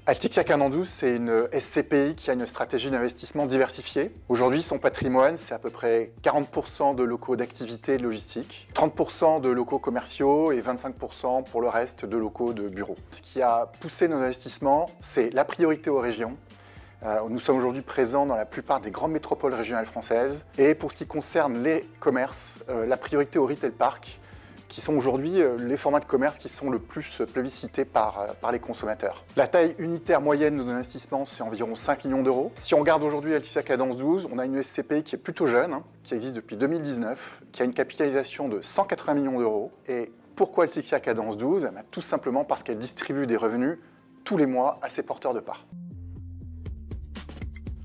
Altixia Cadence 12, c'est une SCPI qui a une stratégie d'investissement diversifiée. Aujourd'hui, son patrimoine, c'est à peu près 40% de locaux d'activité et de logistique, 30% de locaux commerciaux et 25% pour le reste de locaux de bureaux. Ce qui a poussé nos investissements, c'est la priorité aux régions. Nous sommes aujourd'hui présents dans la plupart des grandes métropoles régionales françaises. Et pour ce qui concerne les commerces, la priorité au retail park, qui sont aujourd'hui les formats de commerce qui sont le plus plébiscités par les consommateurs. La taille unitaire moyenne de nos investissements, c'est environ 5 millions d'euros. Si on regarde aujourd'hui Altixia Cadence 12, on a une SCPI qui est plutôt jeune, qui existe depuis 2019, qui a une capitalisation de 180 millions d'euros. Et pourquoi Altixia Cadence 12 ? Tout simplement parce qu'elle distribue des revenus tous les mois à ses porteurs de parts.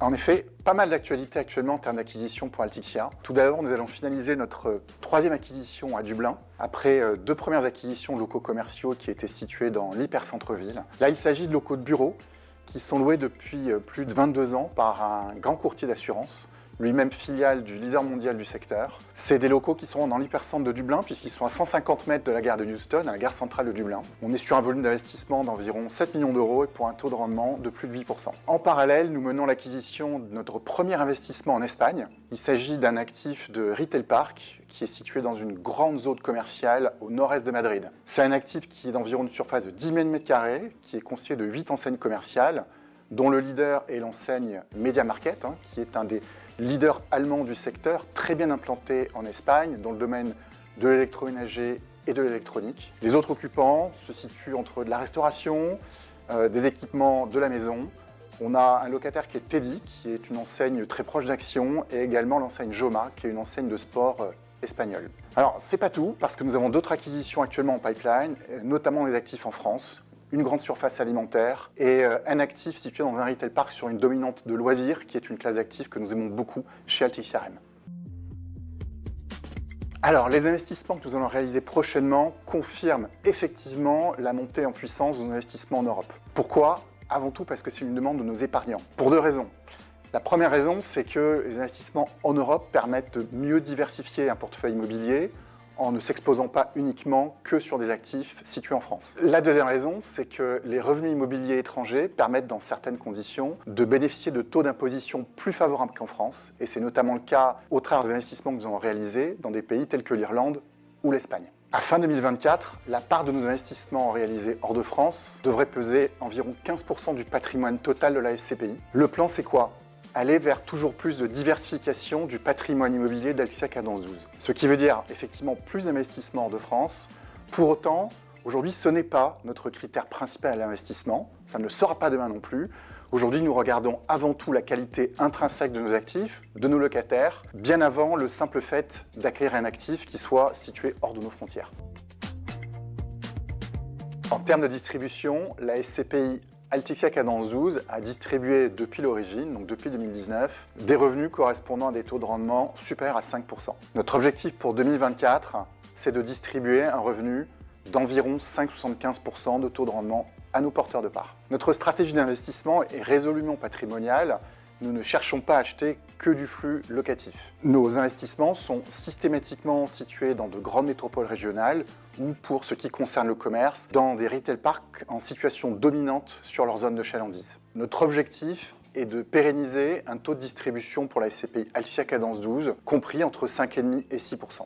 En effet, pas mal d'actualités actuellement en termes d'acquisition pour Altixia. Tout d'abord, nous allons finaliser notre troisième acquisition à Dublin, après deux premières acquisitions de locaux commerciaux qui étaient situés dans l'hyper-centre-ville. Là, il s'agit de locaux de bureaux qui sont loués depuis plus de 22 ans par un grand courtier d'assurance, lui-même filiale du leader mondial du secteur. C'est des locaux qui sont dans l'hypercentre de Dublin, puisqu'ils sont à 150 mètres de la gare de Euston, à la gare centrale de Dublin. On est sur un volume d'investissement d'environ 7 millions d'euros et pour un taux de rendement de plus de 8%. En parallèle, nous menons l'acquisition de notre premier investissement en Espagne. Il s'agit d'un actif de retail park qui est situé dans une grande zone commerciale au nord-est de Madrid. C'est un actif qui est d'environ une surface de 10 000 m², qui est constitué de 8 enseignes commerciales, dont le leader est l'enseigne Media Market, qui est un des leader allemand du secteur, très bien implanté en Espagne, dans le domaine de l'électroménager et de l'électronique. Les autres occupants se situent entre de la restauration, des équipements de la maison. On a un locataire qui est Teddy, qui est une enseigne très proche d'Action, et également l'enseigne Joma, qui est une enseigne de sport espagnole. Alors, c'est pas tout, parce que nous avons d'autres acquisitions actuellement en pipeline, notamment des actifs en France, une grande surface alimentaire et un actif situé dans un retail park sur une dominante de loisirs, qui est une classe d'actifs que nous aimons beaucoup chez Altixia REM. Alors, les investissements que nous allons réaliser prochainement confirment effectivement la montée en puissance de nos investissements en Europe. Pourquoi ? Avant tout parce que c'est une demande de nos épargnants. Pour deux raisons. La première raison, c'est que les investissements en Europe permettent de mieux diversifier un portefeuille immobilier, en ne s'exposant pas uniquement que sur des actifs situés en France. La deuxième raison, c'est que les revenus immobiliers étrangers permettent, dans certaines conditions, de bénéficier de taux d'imposition plus favorables qu'en France, et c'est notamment le cas au travers des investissements que nous avons réalisés dans des pays tels que l'Irlande ou l'Espagne. À fin 2024, la part de nos investissements réalisés hors de France devrait peser environ 15% du patrimoine total de la SCPI. Le plan, c'est quoi ? Aller vers toujours plus de diversification du patrimoine immobilier d'Altixia Cadence 12. Ce qui veut dire effectivement plus d'investissements hors de France. Pour autant, aujourd'hui, ce n'est pas notre critère principal à l'investissement. Ça ne le sera pas demain non plus. Aujourd'hui, nous regardons avant tout la qualité intrinsèque de nos actifs, de nos locataires, bien avant le simple fait d'acquérir un actif qui soit situé hors de nos frontières. En termes de distribution, la SCPI Altixia Cadence 12 a distribué depuis l'origine, donc depuis 2019, des revenus correspondant à des taux de rendement supérieurs à 5%. Notre objectif pour 2024, c'est de distribuer un revenu d'environ 5,75% de taux de rendement à nos porteurs de parts. Notre stratégie d'investissement est résolument patrimoniale. Nous ne cherchons pas à acheter que du flux locatif. Nos investissements sont systématiquement situés dans de grandes métropoles régionales ou, pour ce qui concerne le commerce, dans des retail parks en situation dominante sur leur zone de chalandise. Notre objectif est de pérenniser un taux de distribution pour la SCPI Altixia Cadence 12, compris entre 5,5 et 6%.